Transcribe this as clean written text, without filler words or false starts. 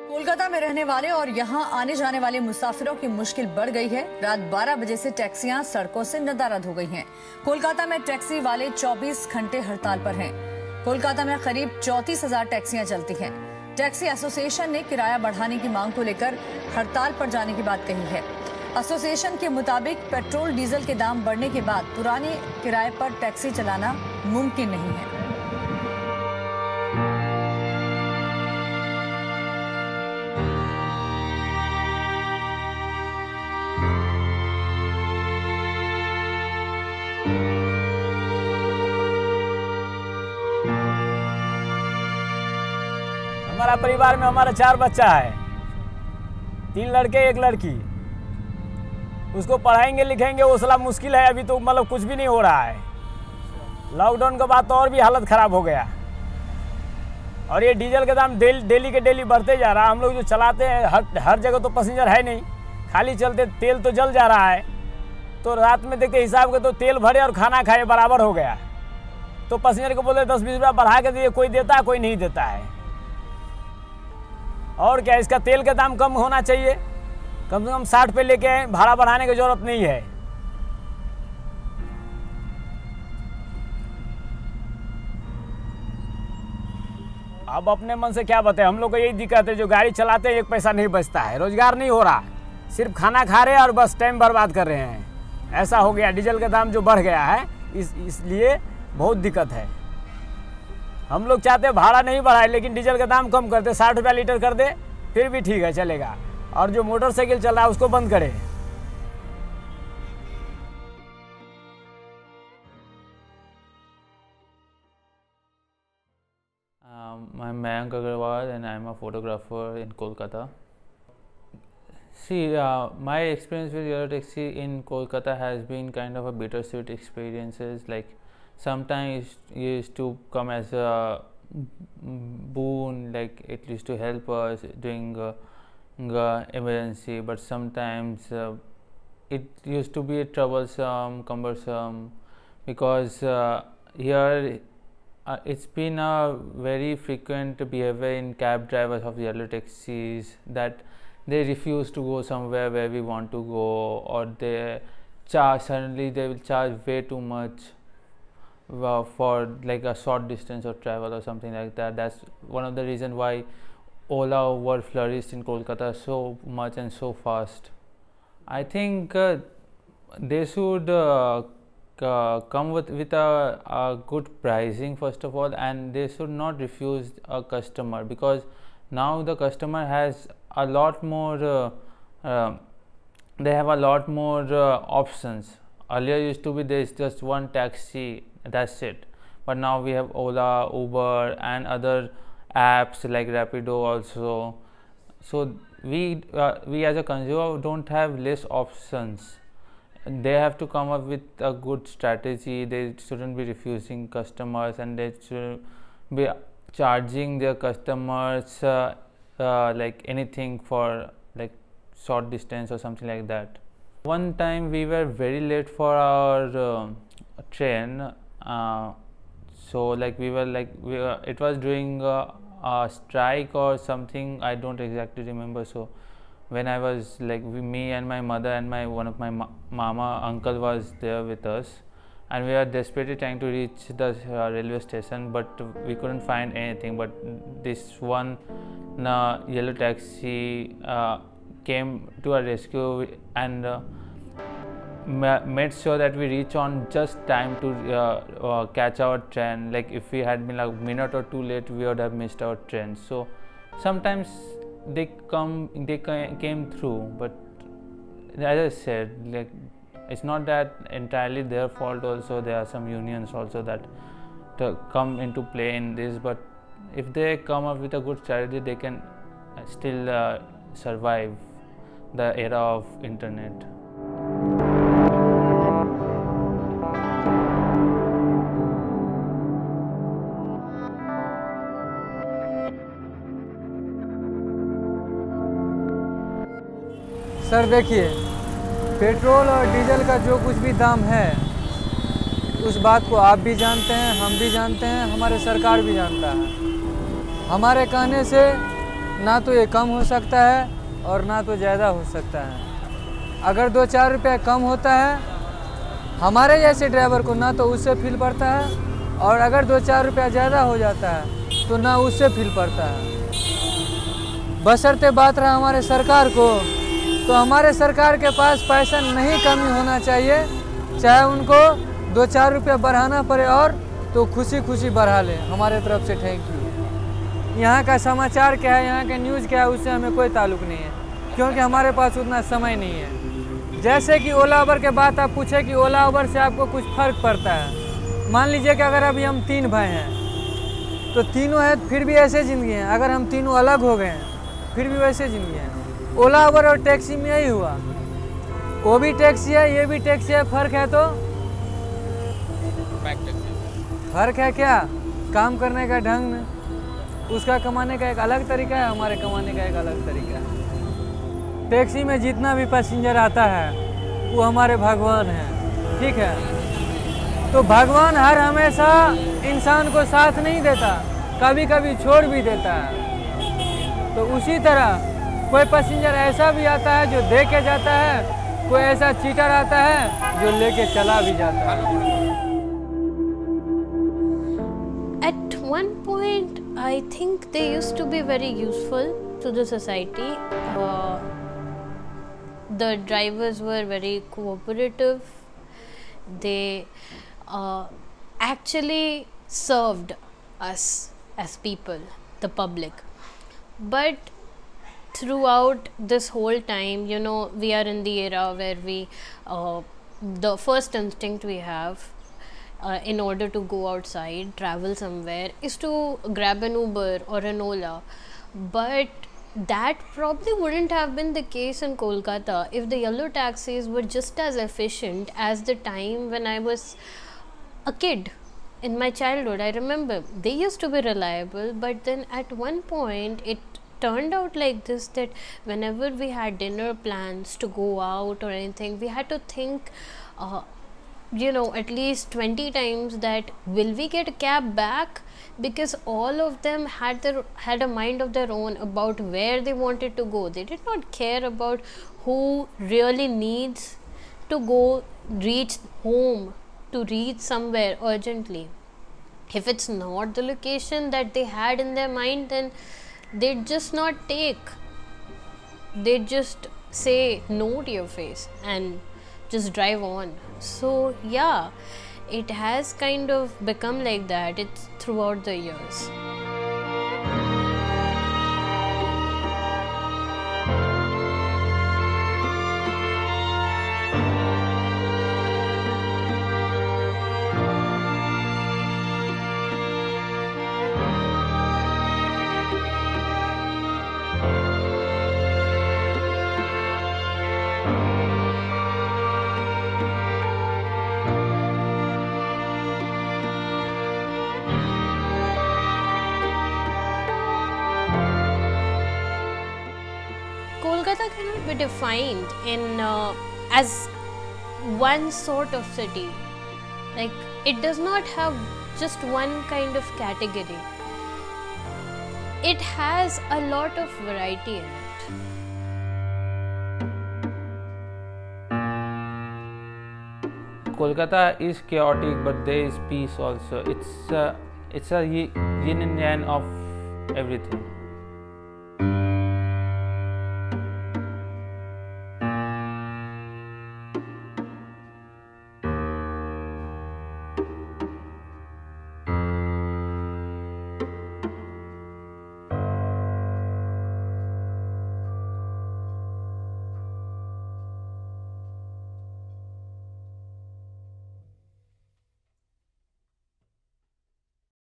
कोलकाता में रहने वाले और यहां आने जाने वाले मुसाफिरों की मुश्किल बढ़ गई है। रात 12 बजे से टैक्सियां सड़कों से नदारद हो गई हैं। कोलकाता में टैक्सी वाले 24 घंटे हड़ताल पर हैं। कोलकाता में करीब 34,000 टैक्सियां चलती हैं। टैक्सी एसोसिएशन ने किराया बढ़ाने की मांग को लेकर हड़ताल पर जाने की बात कही है। एसोसिएशन के मुताबिक पेट्रोल डीजल के दाम बढ़ने के बाद पुराने किराए पर टैक्सी चलाना मुमकिन नहीं है। हमारा परिवार में हमारा 4 बच्चा है, 3 लड़के 1 लड़की। उसको पढ़ाएंगे लिखेंगे वो साला मुश्किल है। अभी तो मतलब कुछ भी नहीं हो रहा है। लॉकडाउन के बाद तो और भी हालत ख़राब हो गया। और ये डीजल के दाम डेली के डेली बढ़ते जा रहा है। हम लोग जो चलाते हैं हर जगह तो पैसेंजर है नहीं, खाली चलते तेल तो जल जा रहा है। तो रात में देखते हिसाब के तो तेल भरे और खाना खाए बराबर हो गया। तो पैसेंजर को बोलते 10-20 रुपया बढ़ा के दिए, कोई देता है कोई नहीं देता है। और क्या, इसका तेल का दाम कम होना चाहिए, कम से कम 60 पे लेके आए, भाड़ा बढ़ाने की जरूरत नहीं है। अब अपने मन से क्या बताएं, हम लोग को यही दिक्कत है, जो गाड़ी चलाते हैं 1 पैसा नहीं बचता है, रोजगार नहीं हो रहा, सिर्फ खाना खा रहे हैं और बस टाइम बर्बाद कर रहे हैं। ऐसा हो गया, डीजल का दाम जो बढ़ गया है इसलिए बहुत दिक्कत है। हम लोग चाहते हैं भाड़ा नहीं बढ़ाए, लेकिन डीजल का दाम कम कर दे, 60 रुपया लीटर कर दे, फिर भी ठीक है चलेगा। और जो मोटरसाइकिल चल रहा है उसको बंद करे। I'm Mayank Agarwal and I'm a photographer in Kolkata. See, my experience with Yellow Taxi in Kolkata has been kind of a bittersweet experiences. Like sometimes it used to come as a boon, like it used to help us during emergency, but sometimes it used to be troublesome, cumbersome, because here it's been a very frequent behavior in cab drivers of Yellow Taxis that they refuse to go somewhere where we want to go, or they suddenly they will charge way too much for like a short distance of travel or something like that. That's one of the reasons why Ola Uber flourished in Kolkata so much and so fast. I think they should come with a good pricing first of all, and they should not refuse a customer, because now the customer has a lot more they have a lot more options. Earlier used to be there's just one taxi, that's it, but now we have Ola, Uber and other apps like Rapido also. So we as a consumer don't have less options. They have to come up with a good strategy. They shouldn't be refusing customers, and they should be charging their customers like anything for like short distance or something like that. One time we were very late for our train, so like it was during a strike or something, I don't exactly remember. So when I was like me and my mother and one of my mama uncle was there with us, and we were desperately trying to reach the railway station, but we couldn't find anything. But this one Yellow Taxi came to our rescue and made sure that we reach on just time to catch our train. Like if we had been like a minute or 2 late, we would have missed our train. So sometimes they came through, but as I said, like it's not that entirely their fault. Also there are some unions also that come into play in this, but if they come up with a good strategy, they can still survive the era of internet. Sir देखिए, petrol और diesel का जो कुछ भी दाम है, उस बात को आप भी जानते हैं, हम भी जानते हैं, हमारे सरकार भी जानता है। हमारे कहने से ना तो ये कम हो सकता है और ना तो ज़्यादा हो सकता है। अगर 2-4 रुपये कम होता है हमारे जैसे ड्राइवर को ना तो उससे फील पड़ता है, और अगर 2-4 रुपया ज़्यादा हो जाता है तो ना उससे फील पड़ता है। बशर्ते बात रहा हमारे सरकार को, तो हमारे सरकार के पास पैसा नहीं कमी होना चाहिए, चाहे उनको 2-4 रुपया बढ़ाना पड़े और तो खुशी खुशी बढ़ा ले। हमारे तरफ से थैंक यू। यहाँ का समाचार क्या है, यहाँ का न्यूज़ क्या है, उससे हमें कोई ताल्लुक़ नहीं है, क्योंकि हमारे पास उतना समय नहीं है। जैसे कि ओला उबर के बात आप पूछे कि ओला उबर से आपको कुछ फ़र्क पड़ता है। मान लीजिए कि अगर अभी हम 3 भाई हैं तो तीनों हैं फिर भी ऐसे ज़िंदगी हैं, अगर हम तीनों अलग हो गए हैं फिर भी वैसे ज़िंदगी हैं। ओला उबर और टैक्सी में यही हुआ, वो भी टैक्सी है ये भी टैक्सी है, फ़र्क है तो फ़र्क है क्या? काम करने का ढंग में, उसका कमाने का एक अलग तरीका है, हमारे कमाने का एक अलग तरीका है। टैक्सी में जितना भी पैसेंजर आता है वो हमारे भगवान हैं, ठीक है। तो भगवान हर हमेशा इंसान को साथ नहीं देता, कभी कभी छोड़ भी देता है। तो उसी तरह कोई पैसेंजर ऐसा भी आता है जो दे के जाता है, कोई ऐसा चीटर आता है जो लेके चला भी जाता है। At one point, I think they used to be very useful to the society. The drivers were very cooperative. They actually served us as people, the public. But throughout this whole time, you know, we are in the era where we, the first instinct we have in order to go outside, travel somewhere, is to grab an Uber or an Ola. But that probably wouldn't have been the case in Kolkata if the yellow taxis were just as efficient as the time when I was a kid in my childhood. I remember they used to be reliable, but then at one point it turned out like this, that whenever we had dinner plans to go out or anything, we had to think you know, at least 20 times that will we get a cab back, because all of them had a mind of their own about where they wanted to go. They did not care about who really needs to go reach home, to reach somewhere urgently. If it's not the location that they had in their mind, then they'd just not take. They'd just say no to your face and just drive on. So yeah, it has kind of become like that. It's throughout the years. Kolkata cannot be defined in as one sort of city. Like, it does not have just one kind of category. It has a lot of variety in it. Kolkata is chaotic, but there is peace also. It's a yin and yang of everything.